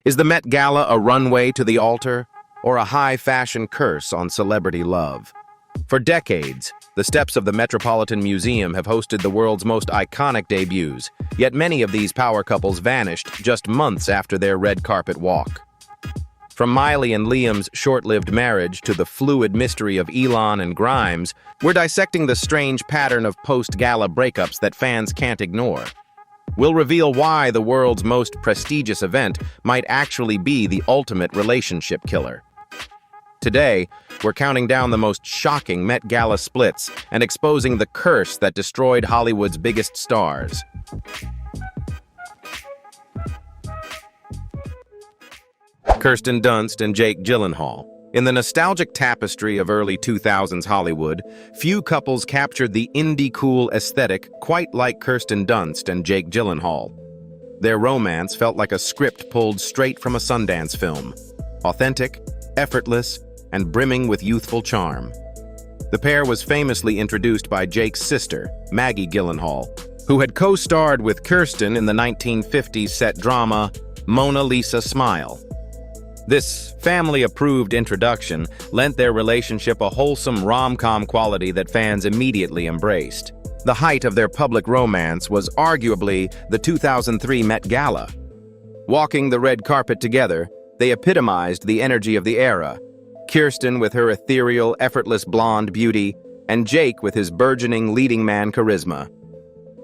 Is the Met Gala a runway to the altar, or a high-fashion curse on celebrity love? For decades, the steps of the Metropolitan Museum have hosted the world's most iconic debuts, yet many of these power couples vanished just months after their red carpet walk. From Miley and Liam's short-lived marriage to the fluid mystery of Elon and Grimes, we're dissecting the strange pattern of post-gala breakups that fans can't ignore. We'll reveal why the world's most prestigious event might actually be the ultimate relationship killer. Today, we're counting down the most shocking Met Gala splits and exposing the curse that destroyed Hollywood's biggest stars. Kirsten Dunst and Jake Gyllenhaal. In the nostalgic tapestry of early 2000s Hollywood, few couples captured the indie-cool aesthetic quite like Kirsten Dunst and Jake Gyllenhaal. Their romance felt like a script pulled straight from a Sundance film, authentic, effortless, and brimming with youthful charm. The pair was famously introduced by Jake's sister, Maggie Gyllenhaal, who had co-starred with Kirsten in the 1950s set drama Mona Lisa Smile. This family-approved introduction lent their relationship a wholesome rom-com quality that fans immediately embraced. The height of their public romance was arguably the 2003 Met Gala. Walking the red carpet together, they epitomized the energy of the era. Kirsten with her ethereal, effortless blonde beauty, and Jake with his burgeoning leading man charisma.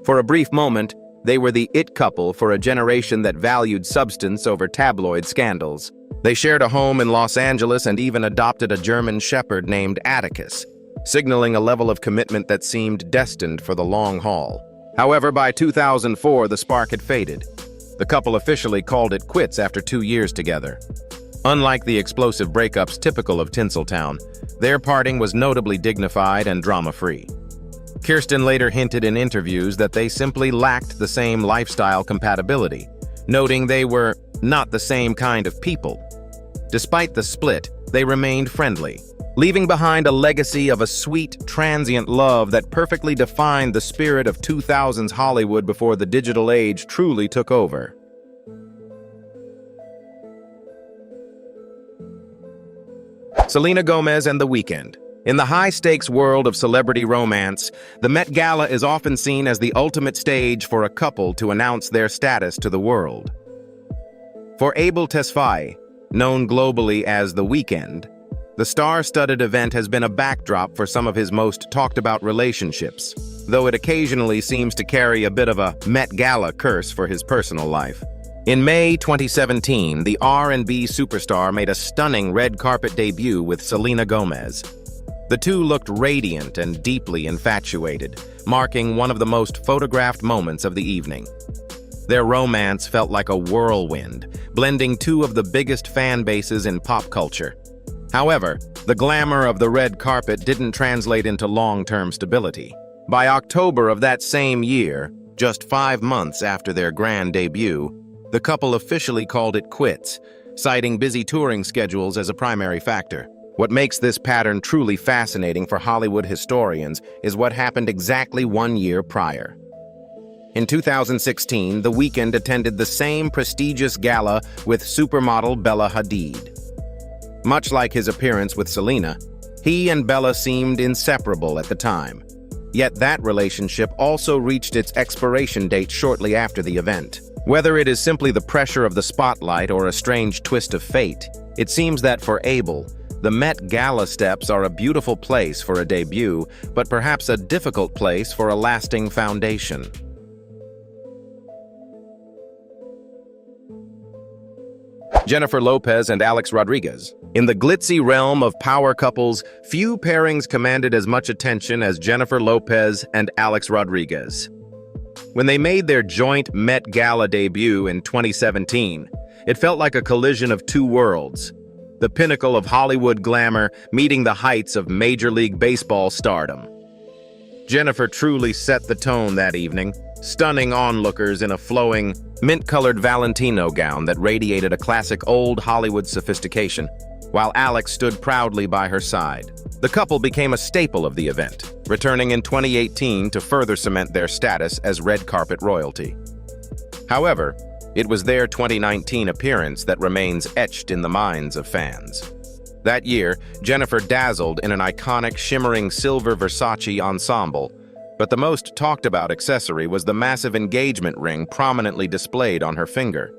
For a brief moment, they were the it couple for a generation that valued substance over tabloid scandals. They shared a home in Los Angeles and even adopted a German shepherd named Atticus, signaling a level of commitment that seemed destined for the long haul. However, by 2004, the spark had faded. The couple officially called it quits after 2 years together. Unlike the explosive breakups typical of Tinseltown, their parting was notably dignified and drama-free. Kirsten later hinted in interviews that they simply lacked the same lifestyle compatibility, noting they were not the same kind of people. Despite the split, they remained friendly, leaving behind a legacy of a sweet, transient love that perfectly defined the spirit of 2000s Hollywood before the digital age truly took over. Selena Gomez and The Weeknd. In the high-stakes world of celebrity romance, the Met Gala is often seen as the ultimate stage for a couple to announce their status to the world. For Abel Tesfaye, known globally as The Weeknd, the star-studded event has been a backdrop for some of his most talked-about relationships, though it occasionally seems to carry a bit of a Met Gala curse for his personal life. In May 2017, the R&B superstar made a stunning red carpet debut with Selena Gomez. The two looked radiant and deeply infatuated, marking one of the most photographed moments of the evening. Their romance felt like a whirlwind, blending two of the biggest fan bases in pop culture. However, the glamour of the red carpet didn't translate into long-term stability. By October of that same year, just 5 months after their grand debut, the couple officially called it quits, citing busy touring schedules as a primary factor. What makes this pattern truly fascinating for Hollywood historians is what happened exactly 1 year prior. In 2016, The Weeknd attended the same prestigious gala with supermodel Bella Hadid. Much like his appearance with Selena, he and Bella seemed inseparable at the time. Yet that relationship also reached its expiration date shortly after the event. Whether it is simply the pressure of the spotlight or a strange twist of fate, it seems that for Abel, the Met Gala steps are a beautiful place for a debut, but perhaps a difficult place for a lasting foundation. Jennifer Lopez and Alex Rodriguez. In the glitzy realm of power couples, few pairings commanded as much attention as Jennifer Lopez and Alex Rodriguez. When they made their joint Met Gala debut in 2017, it felt like a collision of two worlds. The pinnacle of Hollywood glamour meeting the heights of Major League Baseball stardom. Jennifer truly set the tone that evening, stunning onlookers in a flowing, mint-colored Valentino gown that radiated a classic old Hollywood sophistication, while Alex stood proudly by her side. The couple became a staple of the event, returning in 2018 to further cement their status as red carpet royalty. However, It was their 2019 appearance that remains etched in the minds of fans. That year, Jennifer dazzled in an iconic shimmering silver Versace ensemble, but the most talked about accessory was the massive engagement ring prominently displayed on her finger.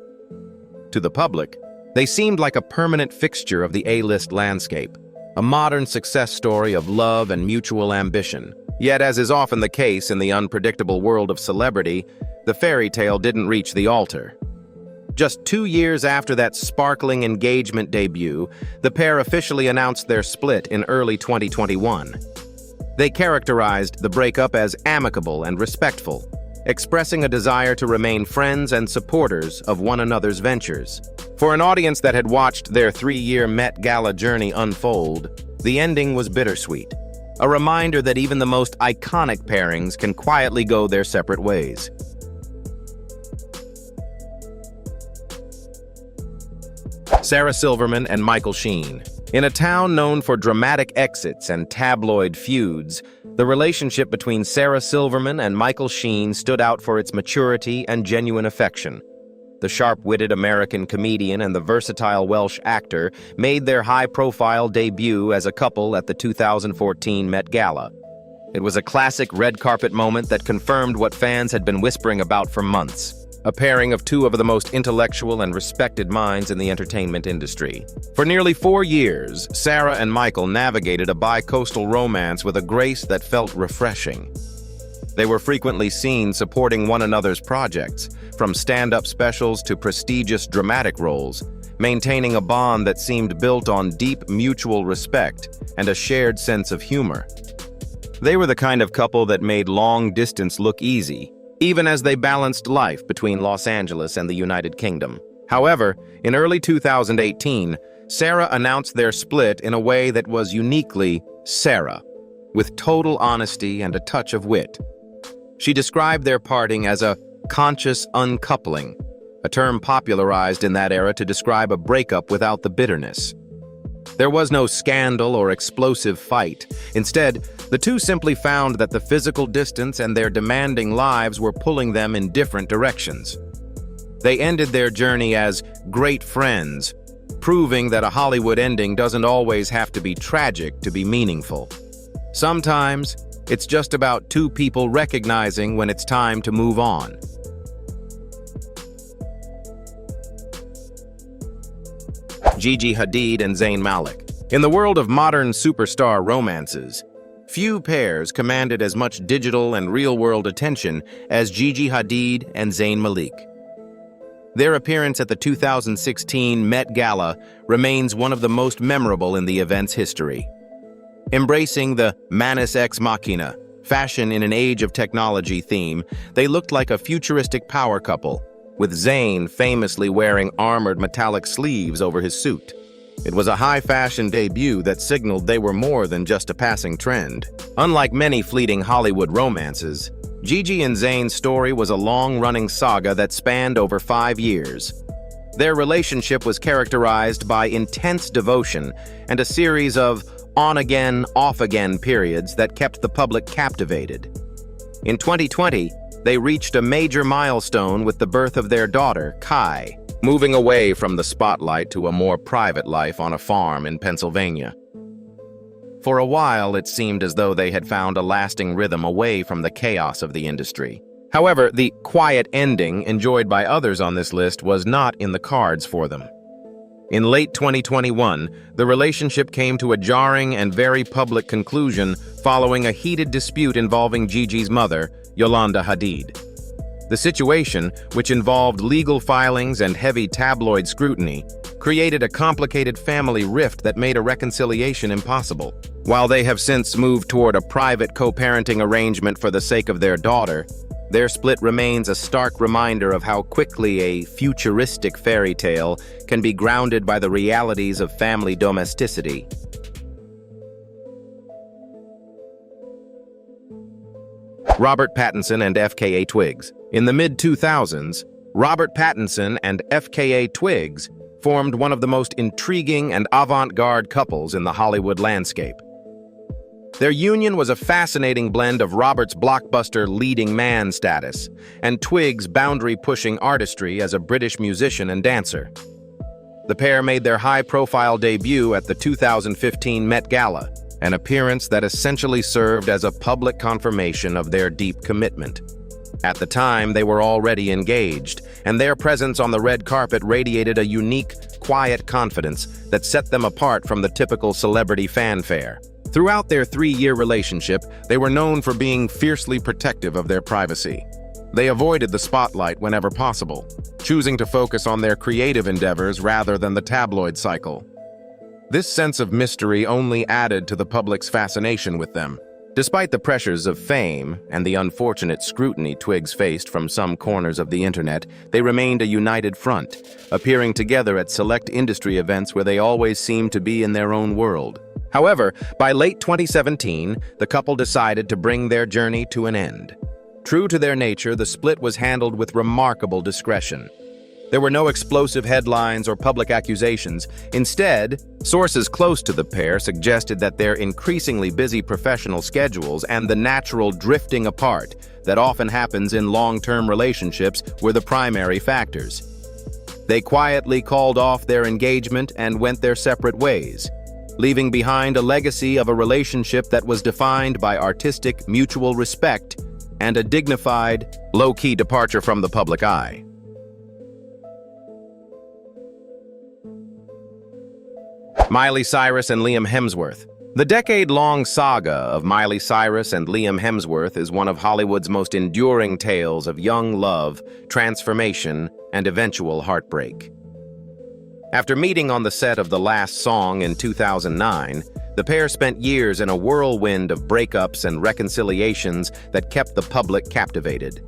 To the public, they seemed like a permanent fixture of the A-list landscape, a modern success story of love and mutual ambition. Yet, as is often the case in the unpredictable world of celebrity, the fairy tale didn't reach the altar. Just 2 years after that sparkling engagement debut, the pair officially announced their split in early 2021. They characterized the breakup as amicable and respectful, expressing a desire to remain friends and supporters of one another's ventures. For an audience that had watched their 3-year Met Gala journey unfold, the ending was bittersweet, a reminder that even the most iconic pairings can quietly go their separate ways. Sarah Silverman and Michael Sheen. In a town known for dramatic exits and tabloid feuds, the relationship between Sarah Silverman and Michael Sheen stood out for its maturity and genuine affection. The sharp-witted American comedian and the versatile Welsh actor made their high-profile debut as a couple at the 2014 Met Gala. It was a classic red carpet moment that confirmed what fans had been whispering about for months. A pairing of two of the most intellectual and respected minds in the entertainment industry. For nearly 4 years, Sarah and Michael navigated a bi-coastal romance with a grace that felt refreshing. They were frequently seen supporting one another's projects, from stand-up specials to prestigious dramatic roles, maintaining a bond that seemed built on deep mutual respect and a shared sense of humor. They were the kind of couple that made long distance look easy, even as they balanced life between Los Angeles and the United Kingdom. However, in early 2018, Sarah announced their split in a way that was uniquely Sarah, with total honesty and a touch of wit. She described their parting as a conscious uncoupling, a term popularized in that era to describe a breakup without the bitterness. There was no scandal or explosive fight. Instead, the two simply found that the physical distance and their demanding lives were pulling them in different directions. They ended their journey as great friends, proving that a Hollywood ending doesn't always have to be tragic to be meaningful. Sometimes, it's just about two people recognizing when it's time to move on. Gigi Hadid and Zayn Malik. In the world of modern superstar romances, few pairs commanded as much digital and real-world attention as Gigi Hadid and Zayn Malik. Their appearance at the 2016 Met Gala remains one of the most memorable in the event's history. Embracing the Manus ex machina, fashion in an age of technology theme, they looked like a futuristic power couple, with Zayn famously wearing armored metallic sleeves over his suit. It was a high-fashion debut that signaled they were more than just a passing trend. Unlike many fleeting Hollywood romances, Gigi and Zayn's story was a long-running saga that spanned over 5 years. Their relationship was characterized by intense devotion and a series of on-again, off-again periods that kept the public captivated. In 2020, they reached a major milestone with the birth of their daughter, Kai, moving away from the spotlight to a more private life on a farm in Pennsylvania. For a while, it seemed as though they had found a lasting rhythm away from the chaos of the industry. However, the quiet ending enjoyed by others on this list was not in the cards for them. In late 2021, the relationship came to a jarring and very public conclusion following a heated dispute involving Gigi's mother, Yolanda Hadid. The situation, which involved legal filings and heavy tabloid scrutiny, created a complicated family rift that made a reconciliation impossible. While they have since moved toward a private co-parenting arrangement for the sake of their daughter, their split remains a stark reminder of how quickly a futuristic fairy tale can be grounded by the realities of family domesticity. Robert Pattinson and FKA Twigs. In the mid-2000s, Robert Pattinson and FKA Twigs formed one of the most intriguing and avant-garde couples in the Hollywood landscape. Their union was a fascinating blend of Robert's blockbuster leading man status and Twig's boundary-pushing artistry as a British musician and dancer. The pair made their high-profile debut at the 2015 Met Gala, an appearance that essentially served as a public confirmation of their deep commitment. At the time, they were already engaged, and their presence on the red carpet radiated a unique, quiet confidence that set them apart from the typical celebrity fanfare. Throughout their 3-year relationship, they were known for being fiercely protective of their privacy. They avoided the spotlight whenever possible, choosing to focus on their creative endeavors rather than the tabloid cycle. This sense of mystery only added to the public's fascination with them. Despite the pressures of fame and the unfortunate scrutiny Twigs faced from some corners of the internet, they remained a united front, appearing together at select industry events where they always seemed to be in their own world. However, by late 2017, the couple decided to bring their journey to an end. True to their nature, the split was handled with remarkable discretion. There were no explosive headlines or public accusations. Instead, sources close to the pair suggested that their increasingly busy professional schedules and the natural drifting apart that often happens in long-term relationships were the primary factors. They quietly called off their engagement and went their separate ways, leaving behind a legacy of a relationship that was defined by artistic mutual respect and a dignified, low-key departure from the public eye. Miley Cyrus and Liam Hemsworth. The decade-long saga of Miley Cyrus and Liam Hemsworth is one of Hollywood's most enduring tales of young love, transformation, and eventual heartbreak. After meeting on the set of The Last Song in 2009, the pair spent years in a whirlwind of breakups and reconciliations that kept the public captivated.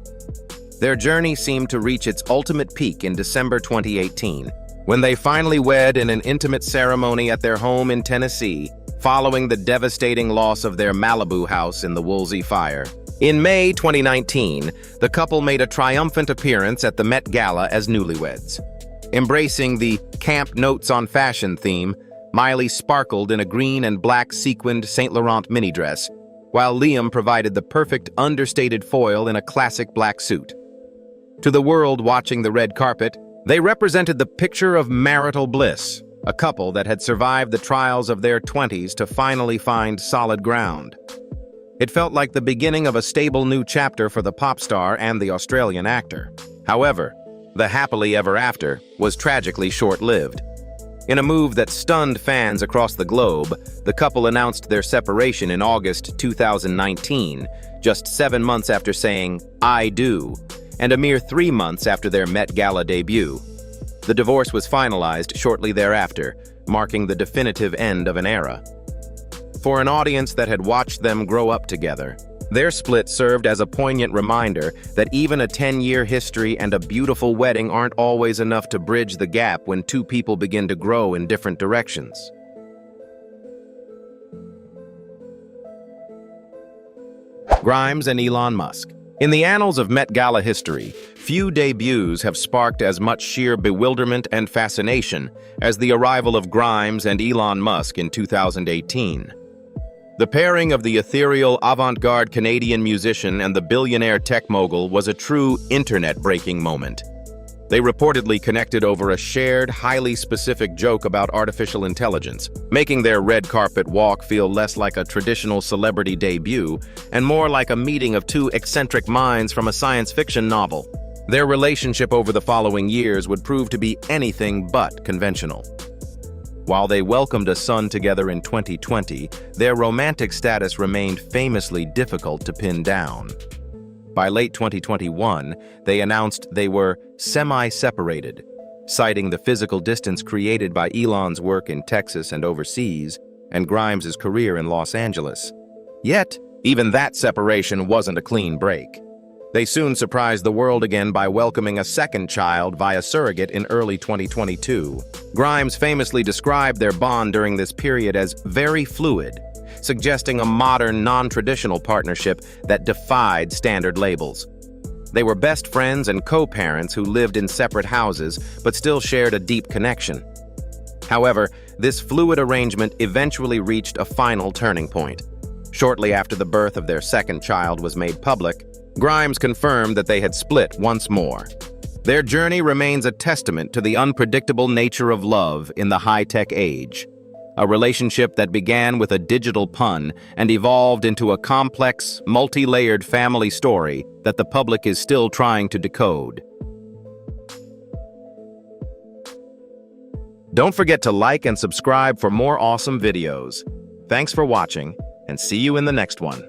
Their journey seemed to reach its ultimate peak in December 2018, when they finally wed in an intimate ceremony at their home in Tennessee, following the devastating loss of their Malibu house in the Woolsey fire. In May 2019, the couple made a triumphant appearance at the Met Gala as newlyweds. Embracing the camp notes on fashion theme, Miley sparkled in a green and black sequined Saint Laurent mini dress, while Liam provided the perfect understated foil in a classic black suit. To the world watching the red carpet, they represented the picture of marital bliss, a couple that had survived the trials of their 20s to finally find solid ground. It felt like the beginning of a stable new chapter for the pop star and the Australian actor. However, the happily ever after was tragically short-lived. In a move that stunned fans across the globe, the couple announced their separation in August 2019, just 7 months after saying, "I do," and a mere 3 months after their Met Gala debut. The divorce was finalized shortly thereafter, marking the definitive end of an era. For an audience that had watched them grow up together, their split served as a poignant reminder that even a 10-year history and a beautiful wedding aren't always enough to bridge the gap when two people begin to grow in different directions. Grimes and Elon Musk. In the annals of Met Gala history, few debuts have sparked as much sheer bewilderment and fascination as the arrival of Grimes and Elon Musk in 2018. The pairing of the ethereal avant-garde Canadian musician and the billionaire tech mogul was a true internet-breaking moment. They reportedly connected over a shared, highly specific joke about artificial intelligence, making their red carpet walk feel less like a traditional celebrity debut and more like a meeting of two eccentric minds from a science fiction novel. Their relationship over the following years would prove to be anything but conventional. While they welcomed a son together in 2020, their romantic status remained famously difficult to pin down. By late 2021, they announced they were semi-separated, citing the physical distance created by Elon's work in Texas and overseas, and Grimes' career in Los Angeles. Yet, even that separation wasn't a clean break. They soon surprised the world again by welcoming a second child via surrogate in early 2022. Grimes famously described their bond during this period as very fluid, suggesting a modern, non-traditional partnership that defied standard labels. They were best friends and co-parents who lived in separate houses but still shared a deep connection. However, this fluid arrangement eventually reached a final turning point. Shortly after the birth of their second child was made public, Grimes confirmed that they had split once more. Their journey remains a testament to the unpredictable nature of love in the high-tech age. A relationship that began with a digital pun and evolved into a complex, multi-layered family story that the public is still trying to decode. Don't forget to like and subscribe for more awesome videos. Thanks for watching, and see you in the next one.